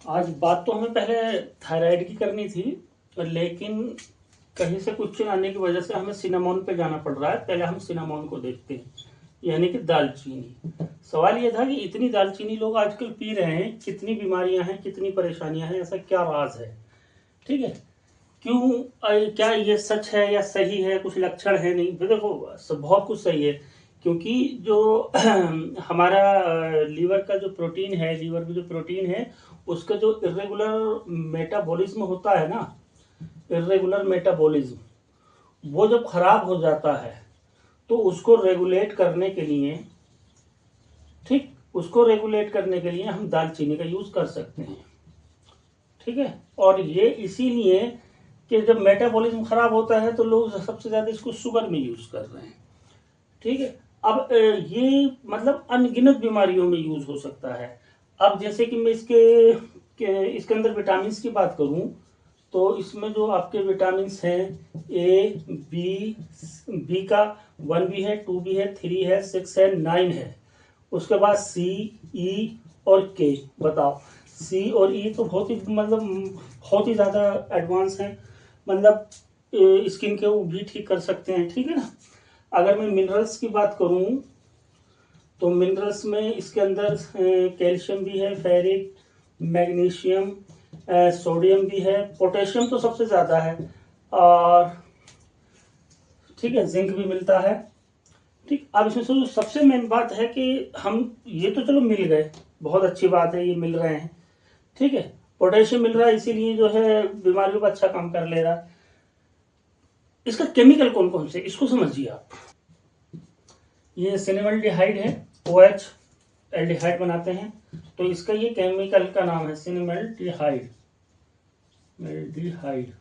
आज बात तो हमें पहले थायराइड की करनी थी, लेकिन कहीं से कुछ आने की वजह से हमें सिनामोन पे जाना पड़ रहा है। पहले हम सिनामोन को देखते हैं, यानी कि दालचीनी। सवाल यह था कि इतनी दालचीनी लोग आजकल पी रहे हैं, कितनी बीमारियां हैं, कितनी परेशानियां हैं, ऐसा क्या राज है? ठीक है, क्यों? क्या ये सच है या सही है? कुछ लक्षण है? नहीं तो देखो, बहुत कुछ सही है, क्योंकि जो हमारा लीवर का जो प्रोटीन है, लीवर में जो प्रोटीन है, उसका जो इर्रेगुलर मेटाबॉलिज्म होता है ना, इर्रेगुलर मेटाबॉलिज्म, वो जब खराब हो जाता है तो उसको रेगुलेट करने के लिए, ठीक, उसको रेगुलेट करने के लिए हम दालचीनी का यूज कर सकते हैं। ठीक है, और ये इसीलिए कि जब मेटाबॉलिज्म खराब होता है तो लोग सबसे ज्यादा इसको शुगर में यूज कर रहे हैं। ठीक है, अब ये मतलब अनगिनत बीमारियों में यूज हो सकता है। अब जैसे कि मैं इसके अंदर विटामिन की बात करूं, तो इसमें जो आपके विटामिन हैं, ए बी, बी का 1 भी है, 2 भी है, 3 है, 6 है, 9 है। उसके बाद सी, ई और के। बताओ, सी और ई तो बहुत ही मतलब बहुत ही ज़्यादा एडवांस हैं, मतलब स्किन के वो भी ठीक कर सकते हैं। ठीक है ना। अगर मैं मिनरल्स की बात करूं, तो मिनरल्स में इसके अंदर कैल्शियम भी है, फेरिक, मैग्नीशियम, सोडियम भी है, पोटेशियम तो सबसे ज़्यादा है, और ठीक है, जिंक भी मिलता है। ठीक, अब इसमें से सबसे मेन बात है कि हम ये तो चलो मिल गए, बहुत अच्छी बात है, ये मिल रहे हैं। ठीक है, पोटेशियम मिल रहा है, इसीलिए जो है बीमारियों का अच्छा काम कर ले रहा है। इसका केमिकल कौन कौन से, इसको समझिए आप। ये सिनेमल्डिहाइड है, OH एल्डिहाइड बनाते हैं, तो इसका ये केमिकल का नाम है सिनेमल्डिहाइड, एल्डिहाइड।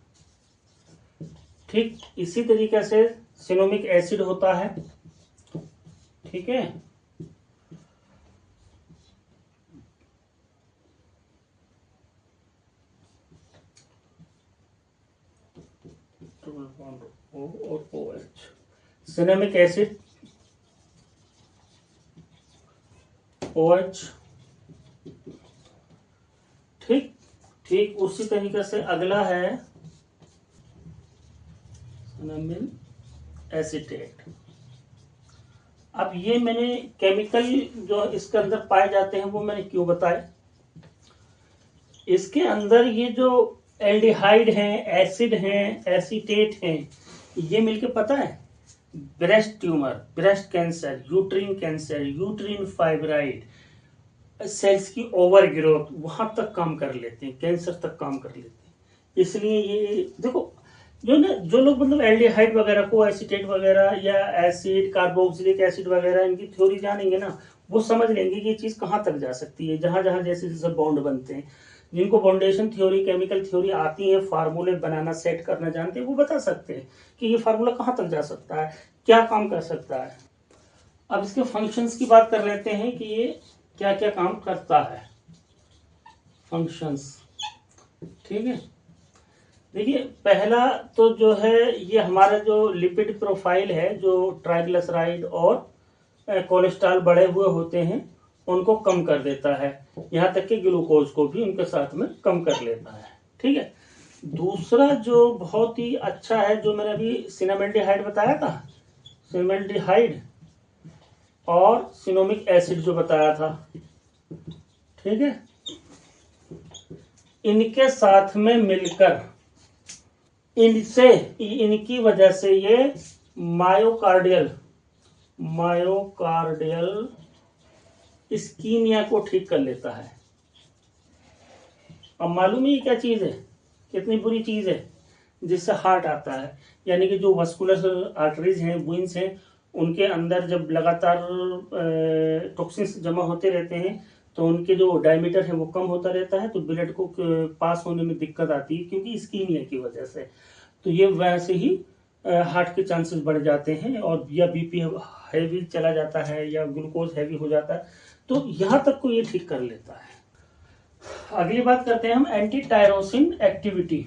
ठीक, इसी तरीके से सिनोमिक एसिड होता है। ठीक है, O और OH, सिनेमिक एसिड, OH। ठीक, ठीक उसी तरीके से अगला है सिनामिल एसीटेट। अब ये मैंने केमिकल जो इसके अंदर पाए जाते हैं वो मैंने क्यों बताए। इसके अंदर ये जो एल्डिहाइड हैं, एसिड हैं, एसीटेट हैं, ये मिलके पता है breast tumour, breast cancer, uterine cancer, uterine fibroid, cells की ओवर ग्रोथ, वहां तक काम कर लेते हैं, कैंसर तक काम कर लेते हैं। इसलिए ये देखो, जो ना जो लोग मतलब एल्डिहाइड वगैरह को, एसीटेट वगैरह या एसिड कार्बोक्सिलिक एसिड वगैरह इनकी थ्योरी जानेंगे ना, वो समझ लेंगे कि ये चीज कहाँ तक जा सकती है। जहां जहां जैसे जैसे बॉन्ड बनते हैं, जिनको बाउंडेशन थ्योरी, केमिकल थ्योरी आती है, फार्मूले बनाना, सेट करना जानते हैं, वो बता सकते हैं कि ये फार्मूला कहाँ तक जा सकता है, क्या काम कर सकता है। अब इसके फंक्शंस की बात कर लेते हैं कि ये क्या क्या काम करता है, फंक्शंस। ठीक है, देखिए पहला तो जो है ये हमारा जो लिपिड प्रोफाइल है, जो ट्राइग्लिसराइड और कोलेस्ट्रॉल बढ़े हुए होते हैं उनको कम कर देता है, यहाँ तक कि ग्लूकोज को भी उनके साथ में कम कर लेता है। ठीक है, दूसरा जो बहुत ही अच्छा है, जो मैंने अभी सिनेमल्डिहाइड बताया था, सिनेमल्डिहाइड और सिनोमिक एसिड जो बताया था, ठीक है, इनके साथ में मिलकर, इनसे, इनकी वजह से ये मायोकार्डियल, मायोकार्डियल इस्कीमिया को ठीक कर लेता है। अब मालूम है ये क्या चीज है, कितनी बुरी चीज है, जिससे हार्ट आता है। यानी कि जो वस्कुलर आर्टरीज हैं, वेन्स हैं, उनके अंदर जब लगातार टॉक्सिन्स जमा होते रहते हैं तो उनके जो डायमीटर है वो कम होता रहता है, तो ब्लड को पास होने में दिक्कत आती है, क्योंकि इस्कीमिया की वजह से। तो ये वैसे ही हार्ट के चांसेस बढ़ जाते हैं, और या बीपी हैवी चला जाता है, या ग्लूकोज हैवी हो जाता है, तो यहाँ तक को ये ठीक कर लेता है। अगली बात करते हैं हम anti tyrosine activity.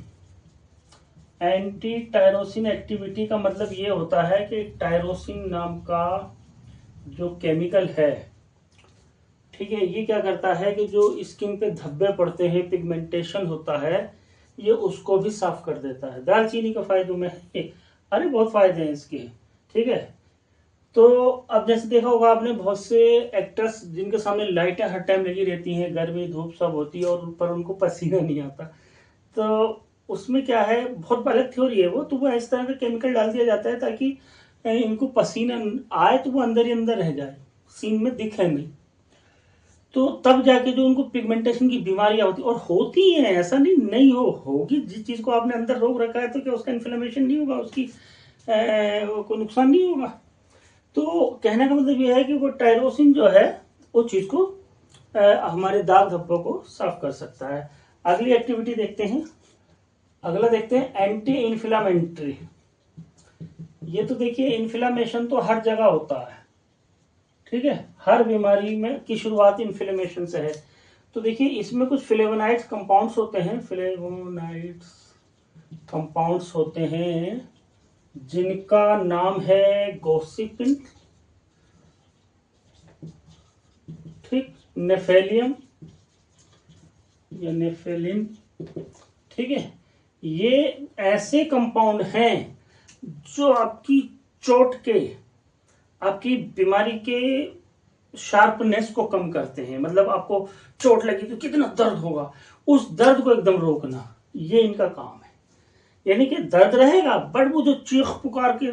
Anti tyrosine activity का मतलब ये होता है कि टायरोसिन नाम का जो केमिकल है, ठीक है, ये क्या करता है कि जो स्किन पे धब्बे पड़ते हैं, पिगमेंटेशन होता है, ये उसको भी साफ कर देता है। दालचीनी का फायदों में है, अरे बहुत फायदे हैं इसके। ठीक है, तो अब जैसे देखा होगा आपने, बहुत से एक्टर्स जिनके सामने लाइटें हर टाइम लगी रहती हैं, गर्मी धूप सब होती है, और पर उनको पसीना नहीं आता, तो उसमें क्या है, बहुत अलग थ्योरी है वो, तो वो इस तरह का केमिकल डाल दिया जाता है ताकि इनको पसीना आए तो वो अंदर ही अंदर रह जाए, सीन में दिखे नहीं, तो तब जाके जो उनको पिगमेंटेशन की बीमारियां होती, और होती हैं, ऐसा नहीं होगी। जिस चीज को आपने अंदर रोक रखा है तो क्या उसका इन्फ्लेमेशन नहीं होगा, उसकी कोई नुकसान नहीं होगा। तो कहने का मतलब ये है कि वो टायरोसिन जो है वो चीज को हमारे दाग धब्बों को साफ कर सकता है। अगली एक्टिविटी देखते हैं, अगला देखते हैं एंटी इन्फ्लामेटरी। ये तो देखिए, इन्फ्लामेशन तो हर जगह होता है, ठीक है, हर बीमारी में की शुरुआत इन्फ्लेमेशन से है। तो देखिए, इसमें कुछ फ्लेवोनाइड्स कंपाउंड्स होते हैं, फ्लेवोनाइड्स कंपाउंड्स होते हैं जिनका नाम है गोसिपिन, ठीक, नेफेलियम या नेफेलिन, ठीक है। ये ऐसे कंपाउंड हैं जो आपकी चोट के, आपकी बीमारी के शार्पनेस को कम करते हैं। मतलब आपको चोट लगी तो कितना दर्द होगा, उस दर्द को एकदम रोकना, ये इनका काम है। यानी कि दर्द रहेगा, बट वो जो चीख पुकार की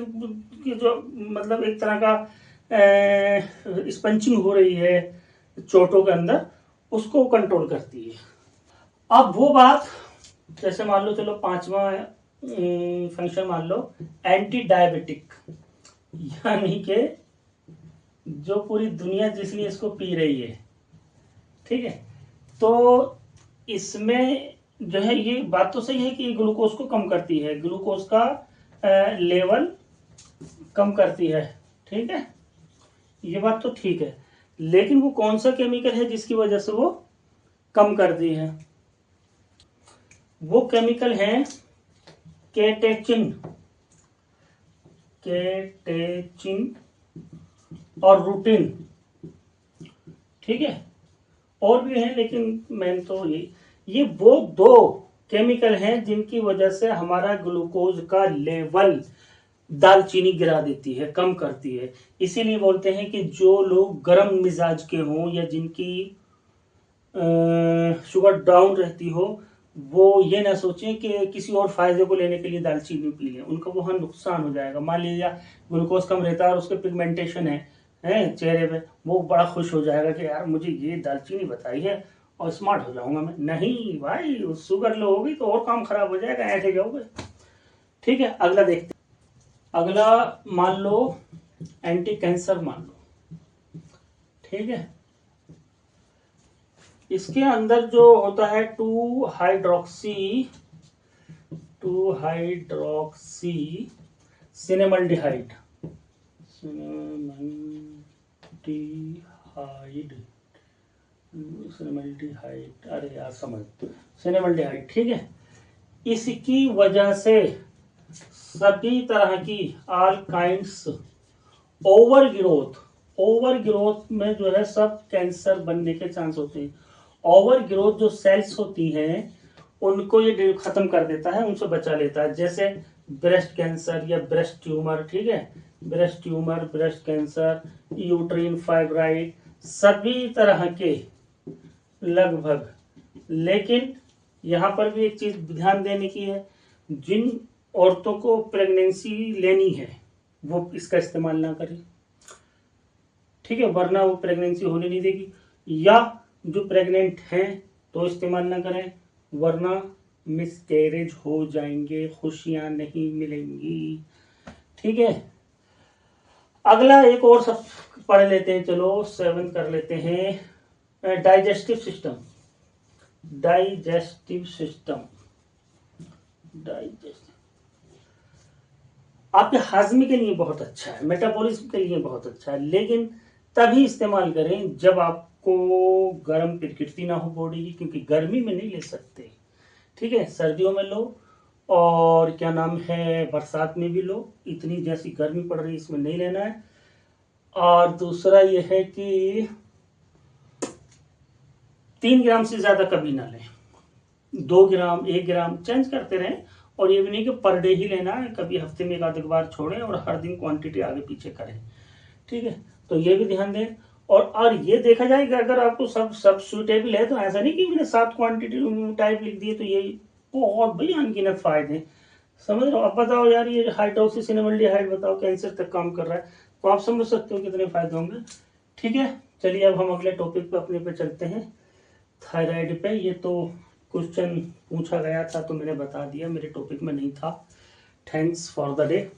जो मतलब एक तरह का स्पंचिंग हो रही है चोटों के अंदर, उसको कंट्रोल करती है। अब वो बात, जैसे मान लो, चलो पांचवा फंक्शन मान लो, एंटी डायबिटिक, यानी कि जो पूरी दुनिया जिसलिए इसको पी रही है, ठीक है, तो इसमें जो है, ये बात तो सही है कि ग्लूकोज को कम करती है, ग्लूकोज का लेवल कम करती है, ठीक है, ये बात तो ठीक है। लेकिन वो कौन सा केमिकल है जिसकी वजह से वो कम करती है? वो केमिकल है केटेचिन, केटेचिन और रूटिन, ठीक है, और भी हैं लेकिन मैं तो ये वो दो केमिकल हैं जिनकी वजह से हमारा ग्लूकोज का लेवल दालचीनी गिरा देती है, कम करती है। इसीलिए बोलते हैं कि जो लोग गर्म मिजाज के हों या जिनकी शुगर डाउन रहती हो, वो ये ना सोचें कि किसी और फायदे को लेने के लिए दालचीनी पी लें, उनका वहाँ नुकसान हो जाएगा। मान लीजिए ग्लूकोज कम रहता है और उसके पिगमेंटेशन है चेहरे पे, वो बड़ा खुश हो जाएगा कि यार मुझे ये दालचीनी बताई है और स्मार्ट हो जाऊंगा मैं। नहीं भाई, शुगर लो होगी तो और काम खराब हो जाएगा, ऐसे जाओगे। ठीक है, अगला देखते, अगला मान लो एंटी कैंसर मान लो, ठीक है। इसके अंदर जो होता है 2-हाइड्रोक्सी सिनेमल्डिहाइड, सिनेमल्डिहाइड, अरे यार समझ, सिनेमल्डिहाइड, ठीक है। इसकी वजह से सभी तरह की ऑल काइंड्स ओवर ग्रोथ में जो है सब कैंसर बनने के चांस होते हैं। ओवर ग्रोथ जो सेल्स होती हैं उनको ये खत्म कर देता है, उनसे बचा लेता है। जैसे ब्रेस्ट कैंसर या ब्रेस्ट ट्यूमर, ठीक है, breast tumour, breast cancer, uterine fibroid, सभी तरह के लगभग। लेकिन यहाँ पर भी एक चीज ध्यान देने की है, जिन औरतों को प्रेगनेंसी लेनी है वो इसका इस्तेमाल ना करें, ठीक है, वरना वो प्रेगनेंसी होने नहीं देगी। या जो प्रेग्नेंट हैं तो इस्तेमाल ना करें, वरना मिसकैरेज हो जाएंगे, खुशियां नहीं मिलेंगी, ठीक है। अगला एक और सब पढ़ लेते हैं, चलो 7 कर लेते हैं। डाइजेस्टिव सिस्टम, आपके हाजमे के लिए बहुत अच्छा है, मेटाबॉलिज्म के लिए बहुत अच्छा है, लेकिन तभी इस्तेमाल करें जब आपको गर्म प्रकृति ना हो बॉडी की, क्योंकि गर्मी में नहीं ले सकते, ठीक है। सर्दियों में लो, और क्या नाम है, बरसात में भी लो, इतनी जैसी गर्मी पड़ रही है इसमें नहीं लेना है। और दूसरा यह है कि 3 ग्राम से ज़्यादा कभी ना लें, 2 ग्राम 1 ग्राम चेंज करते रहें। और ये भी नहीं कि पर डे ही लेना है, कभी हफ्ते में 1 आध बार छोड़ें और हर दिन क्वांटिटी आगे पीछे करें, ठीक है। तो ये भी ध्यान दें। और ये देखा जाए कि अगर आपको सब सूटेबल है तो ऐसा नहीं कि मैंने 7 क्वांटिटी टाइप लिख दिए तो ये बहुत भाई अनगिनत फायदे, समझ रहे हो। अब बताओ यार, ये हाइड्रोक्सीसिनेमाल्डिहाइड बताओ कैंसर तक काम कर रहा है, तो आप समझ सकते हो कितने फायदे होंगे, ठीक है। चलिए अब हम अगले टॉपिक पे अपने पे चलते हैं, थायराइड पे। ये तो क्वेश्चन पूछा गया था तो मैंने बता दिया, मेरे टॉपिक में नहीं था। Thanks for the day.